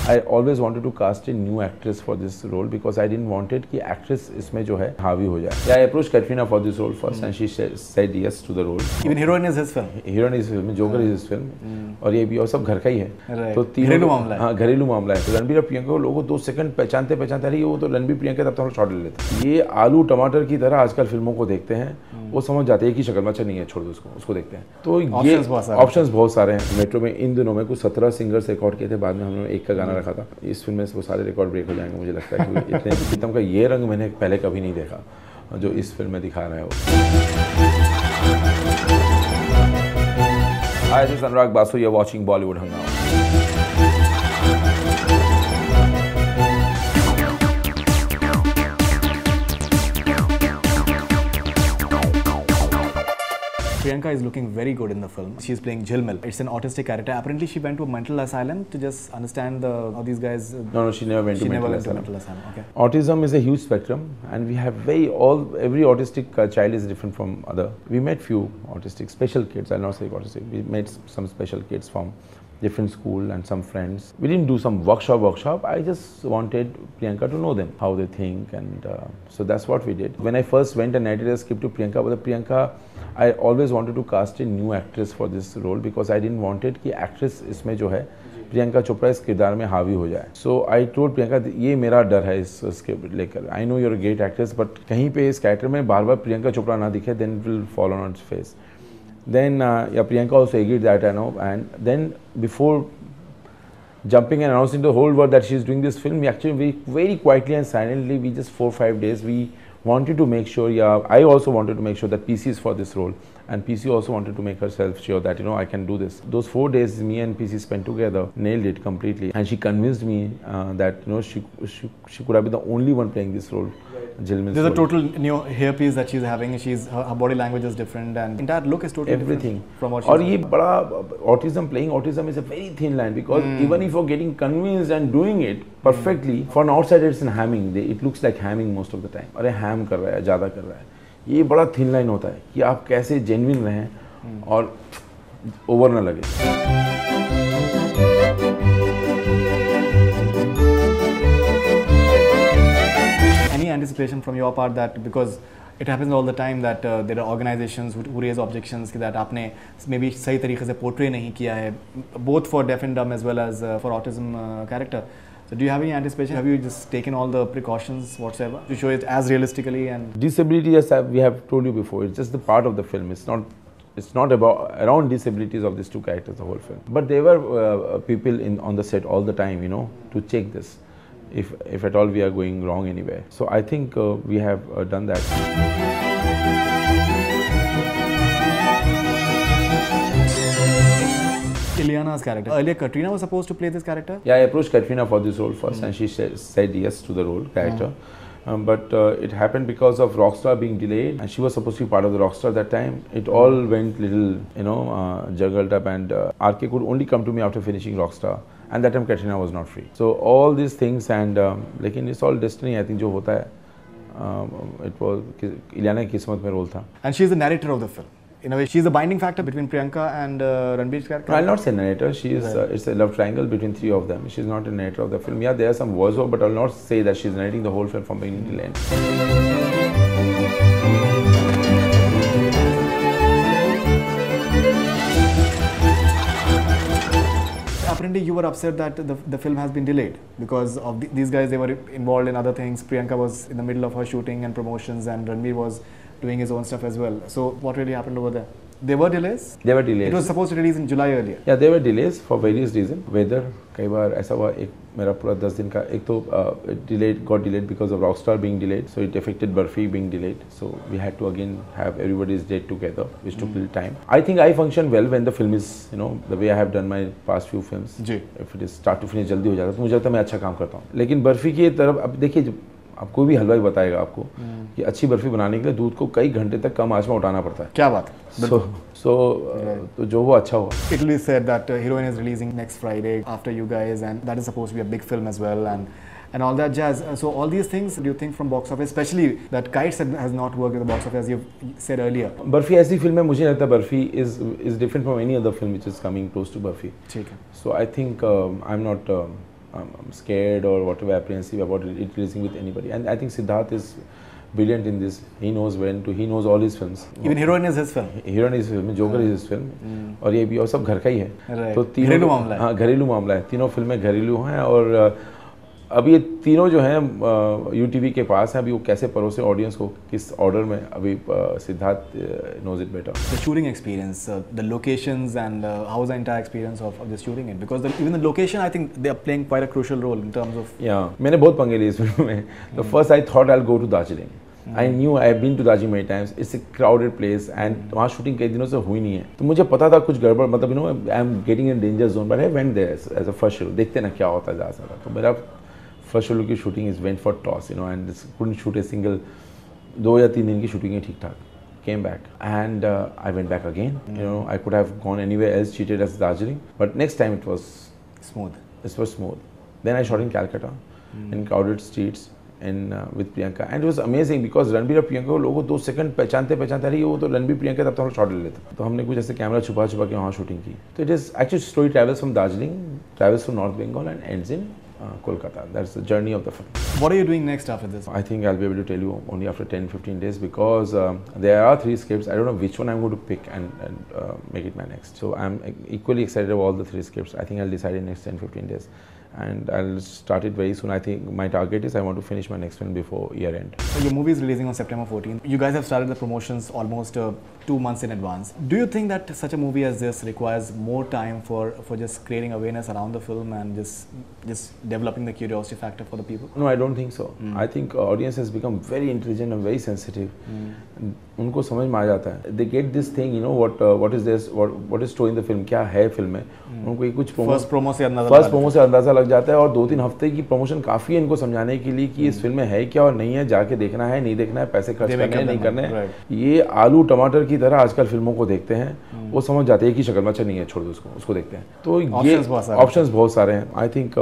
I always wanted to cast a new actress for this role because I didn't wanted कि actress इसमें जो है हावी हो जाए. Yeah, I approached Katrina for this role first and she said yes to the role. Even heroine is his film. Heroine is his film, Joker is his film. और ये भी और सब घर का ही है. तो घरेलू मामला है. हाँ घरेलू मामला है. तो रणबीर और प्रियंका को लोगों 2 सेकंड पहचानते अरे वो तो रणबीर प्रियंका तब तो हम शॉट ले लेते. ये आलू टमाटर की तरह आजकल फिल्मों को देखते हैं. वो समझ जाते हैं कि शक्ल में अच्छा नहीं है, छोड़ दो उसको देखते हैं. तो ये ऑप्शंस बहुत सारे हैं. मेट्रो में इन दिनों में कुछ 17 सिंगर्स रिकॉर्ड किए थे. बाद में हमने एक का गाना रखा था. इस फिल्म में वो सारे रिकॉर्ड ब्रेक हो जाएंगे मुझे लगता है. इतने प्रीतम का ये रंग मैंने पहले कभी नहीं देखा जो इस फिल्म में दिखा रहा है वो. Hi, this is Anurag Basu. You're watching Bollywood Hangaama. Priyanka is looking very good in the film. She's playing Jilmil. It's an autistic character. Apparently, she went to a mental asylum to just understand how these guys. No, she never went to mental asylum. Okay. Autism is a huge spectrum, and we have every autistic child is different from other. We met few autistic special kids. I'll not say autistic. We met some special kids from different school and some friends. We didn't do some workshop. I just wanted Priyanka to know them, how they think, and so that's what we did. When I first went and edited a script to Priyanka, but Priyanka, I always wanted to cast a new actress for this role because I didn't wanted कि actress इसमें जो है प्रियंका चोपड़ा इस किरदार में हावी हो जाए. So I told प्रियंका ये मेरा डर है इसके लेकर. I know you're a great actress, but कहीं पे इस कैरेक्टर में बार-बार प्रियंका चोपड़ा ना दिखे, then it will fall on its face. Then Priyanka also agreed that I know, and then before jumping and announcing to the whole world that she's doing this film, we actually very quietly and silently, we just 4-5 days we wanted to make sure, I also wanted to make sure that PC is for this role, and PC also wanted to make herself sure that I can do this. Those 4 days me and PC spent together, nailed it completely, and she convinced me that she could have been the only one playing this role. There's a total new hairpiece that she's having. Her body language is different, and entire look is totally everything different from what she's. और ये बड़ा playing autism is a very thin line because even if you're getting convinced and doing it perfectly, for an outsider it's in hamming. It looks like hamming most of the time. अरे ham कर रहा है, ज़्यादा कर रहा है. ये बड़ा thin line होता है कि आप कैसे genuine रहें और over ना लगे. Any anticipation from your part that because it happens all the time that there are organizations who raise objections that आपने maybe सही तरीके से portray नहीं किया है, both for deaf and dumb as well as for autism character. So do you have any anticipation? Have you just taken all the precautions whatsoever to show it as realistically? And disability, as we have told you before, it's just the part of the film. It's not about around disabilities of these two characters, the whole film. But there were people on the set all the time, to check this. If at all we are going wrong anywhere. So I think we have done that. Ileana's character. Earlier Katrina was supposed to play this character? Yeah, I approached Katrina for this role first and she said yes to the role, character. But it happened because of Rockstar being delayed and she was supposed to be part of the Rockstar that time. It all went little, juggled up and RK could only come to me after finishing Rockstar. And that time Katrina was not free. So all these things and it's all destiny. I think जो होता है, it was Ileana की किस्मत में role था. And she is the narrator of the film. In a way, she is the binding factor between Priyanka and Ranbir's character. I'll not say narrator. She is. It's a love triangle between 3 of them. She's not a narrator of the film. Yeah, there are some voiceover, but I'll not say that she's narrating the whole film from beginning till end. Apparently you were upset that the film has been delayed because of these guys. They were involved in other things. Priyanka was in the middle of her shooting and promotions, and Ranbir was doing his own stuff as well. So what really happened over there? There were delays? There were delays. It was supposed to release in July earlier. Yeah, there were delays for various reasons. Weather, कई बार ऐसा हुआ मेरा पूरा 10 दिन का एक तो got delayed because of Rockstar being delayed, so it affected Barfi being delayed. So we had to again have everybody's date together, which took a little time. I think I function well when the film is, the way I have done my past few films. Ji. If it is start to finish जल्दी हो जाता है तो मुझे लगता है मैं अच्छा काम करता हूँ. लेकिन बर्फी की तरफ अब देखिए अब कोई भी हलवाई बताएगा आपको कि अच्छी बर्फी बनाने के लिए दूध को कई घंटे तक कम आंच में उठाना पड़ता है. क्या बात है. तो जो वो अच्छा हुआ. It will be said that Heroine is releasing next Friday after you guys, and that is supposed to be a big film as well, and all that jazz. So all these things, do you think from box office, especially that Kites has not worked at the box office as you've said earlier? Barfi ऐसी film है, मुझे लगता है barfi is different from any other film which is coming close to barfi. ठीक है. So I think I'm I'm scared or whatever apprehensive about it releasing with anybody. And I think Siddharth is brilliant in this. He knows when to. He knows all his films. Even heroine is his film. Heroine is his film. Joker is his film. और ये भी और सब घर का ही है. Right. तो घरेलू मामला है. हाँ घरेलू मामला है. तीनों फिल्में घरेलू हैं और अब ये तीनों जो हैं यूटीवी के पास हैं. अभी वो कैसे परोसे ऑडियंस को किस ऑर्डर में अभी Siddharth knows it better. The shooting experience, the locations, and how was the entire experience of just shooting it? Because even the location, I think they are playing quite a crucial role in terms of. Yeah, मैंने बहुत पंगे लिए इस film में. The first I thought I'll go to Darjeeling. I knew I have been to Darjeeling many times. It's a crowded place and वहाँ shooting कई दिनों से हुई नहीं है. तो मुझे पता था कुछ गड़बड़ मतलब you know I am getting in danger zone. But I went there as a first show. देखते ना क्या होता है जा सकता. तो मेरा फर्स्ट शो की shooting is went for toss you know and couldn't shoot a single 2 या 3 दिन की शूटिंग है ठीक ठाक. Came back and I went back again. You know, I could have gone anywhere else, cheated as Darjeeling, but next time it was smooth. It was smooth. Then I shot in Calcutta, in crowded streets, and with Priyanka, and it was amazing because Ranbir और प्रियंका को लोगों 2 second पहचानते अरे वो तो रणबीर प्रियंका तब तो हम शॉट ले लेते. तो हमने कुछ ऐसे कैमरा छुपा के वहाँ शूटिंग की. तो it is actually story travels from Darjeeling, travels to North Bengal and ends in Kolkata. That's the journey of the film. What are you doing next after this? I think I'll be able to tell you only after 10-15 days because there are 3 scripts. I don't know which one I'm going to pick and make it my next. So I'm equally excited about all the 3 scripts. I think I'll decide in next 10-15 days. And I'll start it very soon. I think my target is I want to finish my next film before year end. So your movie is releasing on September 14th. You guys have started the promotions almost 2 months in advance. Do you think that such a movie as this requires more time for just creating awareness around the film and just developing the curiosity factor for the people? No, I don't think so. I think audience has become very intelligent and very sensitive. उनको समझ में आ जाता है. They get this thing, you know, what is this, what is story in the film, क्या है film में. उनको ये कुछ फर्स्ट प्रोमो से अंदाजा लग जाता है और 2-3 हफ्ते की प्रमोशन काफ़ी है इनको समझाने के लिए कि इस फिल्म में है क्या और नहीं है, जाके देखना है नहीं देखना है, पैसे खर्च करने हैं नहीं करने हैं. ये आलू टमाटर की तरह आजकल फिल्मों को देखते हैं. वो समझ जाते हैं कि शक्ल में अच्छा नहीं है छोड़ दो उसको देखते हैं. तो ये ऑप्शंस बहुत सारे हैं. I think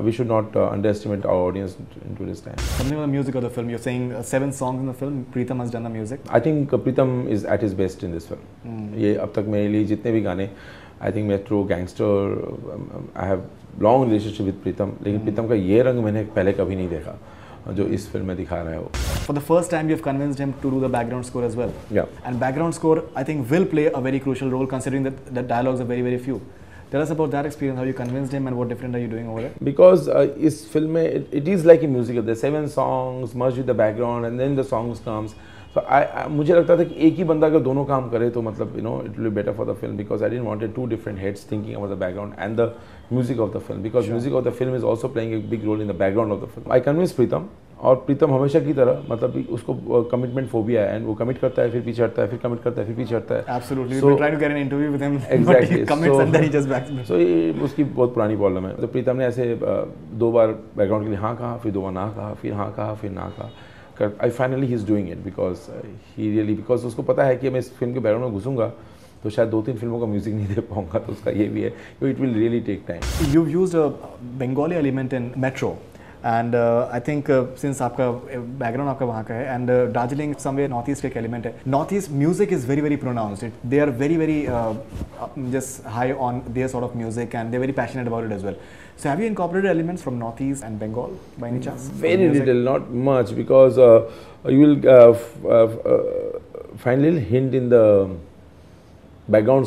we should not underestimate our audience into this time. Something about the music of the film. You're saying 7 songs in the film. Pritam has done the music. I think Pritam is at his best in this film. ये अब तक मेरे लिए जितने भी गाने I think Metro, Gangster, I have long relationship with Pritam. लेकिन प्रीतम का ये रंग मैंने पहले कभी नहीं देखा जो इस फिल्म में दिखा रहा है वो. For the first time, you've convinced him to do the background score as well. Yeah. And background score, I think, will play a very crucial role considering that the dialogues are very, very few. Tell us about that experience, how you convinced him and what different are you doing over there? Because इस film में it is like a musical. There are 7 songs merged with the background and then the songs comes. So मुझे लगता था कि एक ही बंदा अगर दोनों काम करे तो मतलब you know it will be better for the film because I didn't want 2 different heads thinking about the background and the music of the film because music of the film is also playing a big role in the background of the film. I convinced Pritam और प्रीतम हमेशा की तरह मतलब उसको commitment phobia है and वो commit करता है फिर पीछे हटता है फिर कमिट करता है फिर पीछे हटता है. Absolutely. So, we tried to get an interview with him. Exactly. He commits and then he just backs me. So ये उसकी बहुत पुरानी प्रॉब्लम है. तो प्रीतम ने ऐसे 2 बार बैकग्राउंड के लिए हाँ कहा फिर 2 बार ना कहा फिर हाँ कहा फिर ना कहा. I finally he is doing it because he really because उसको पता है कि मैं इस फिल्म के बैकग्राउंड में घुसूंगा तो शायद 2-3 फिल्मों का म्यूजिक नहीं दे पाऊंगा तो उसका ये भी है. It will really take time. You've used a Bengali element in Metro. And I think since आपका background आपका वहाँ का है and Darjeeling somewhere northeast का एक element है. Northeast music is very very pronounced. They are very very just high on their sort of music and they're very passionate about it as well. So have you incorporated elements from Northeast and Bengal by any chance? Very little, not much because you will find little hint in the background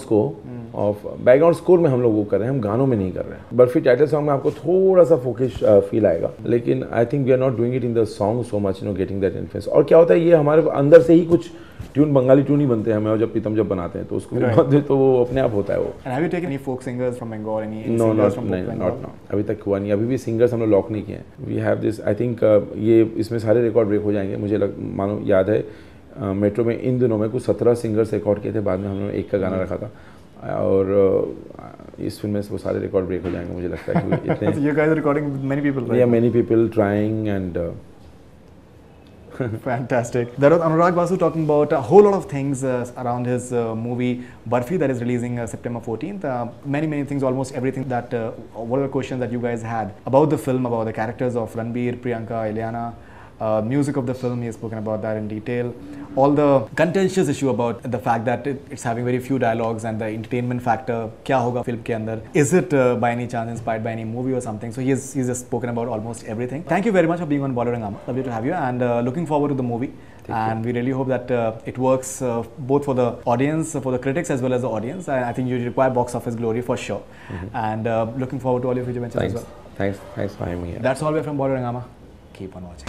score में हम लोग वो कर रहे हैं, हम गानों में नहीं कर रहे हैं. बर्फी टाइटल सॉन्ग में आपको थोड़ा सा फोकस फील आएगा लेकिन I think we are not doing it in the song so much you know getting that influence. और क्या होता है ये हमारे अंदर से ही कुछ ट्यून बंगाली ट्यून ही बनते हैं हमें और जब प्रीतम जब बनाते हैं तो उसको तो वो अपने आप होता है वो. And have you taken any folk singers from Bengal? No, not now. अभी तक हुआ नहीं. अभी भी सिंगर्स हम लोग लॉक नहीं किए हैं. We have this I think ये इसमें सारे रिकॉर्ड ब्रेक हो जाएंगे. मुझे मानो याद है मेट्रो में इन दिनों में कुछ 17 सिंगर्स रिकॉर्ड किए थे. बाद में हमने एक का गाना रखा था और इस फिल्म में वो सारे रिकॉर्ड ब्रेक हो जाएंगे मुझे लगता है कि इतने. So you guys are recording with many people, right? Yeah, many people trying and fantastic. There was Anurag Basu talking about a whole lot of things around his movie Barfi that is releasing September 14th. Many things, almost everything that what are the questions that you guys had about the film, about the characters of Ranbir, Priyanka, Ileana, Music of the film, he has spoken about that in detail. All the contentious issue about the fact that it's having very few dialogues and the entertainment factor, kya hoga film ke andar? Is it by any chance inspired by any movie or something? So he's just spoken about almost everything. Thank you very much for being on Bollywood Hungama. Lovely to have you, and looking forward to the movie. And we really hope that it works both for the audience, for the critics as well as the audience. I think you require box office glory for sure. And looking forward to all your future ventures as well. Thanks for having me here. That's all we're from Bollywood Hungama. Keep on watching.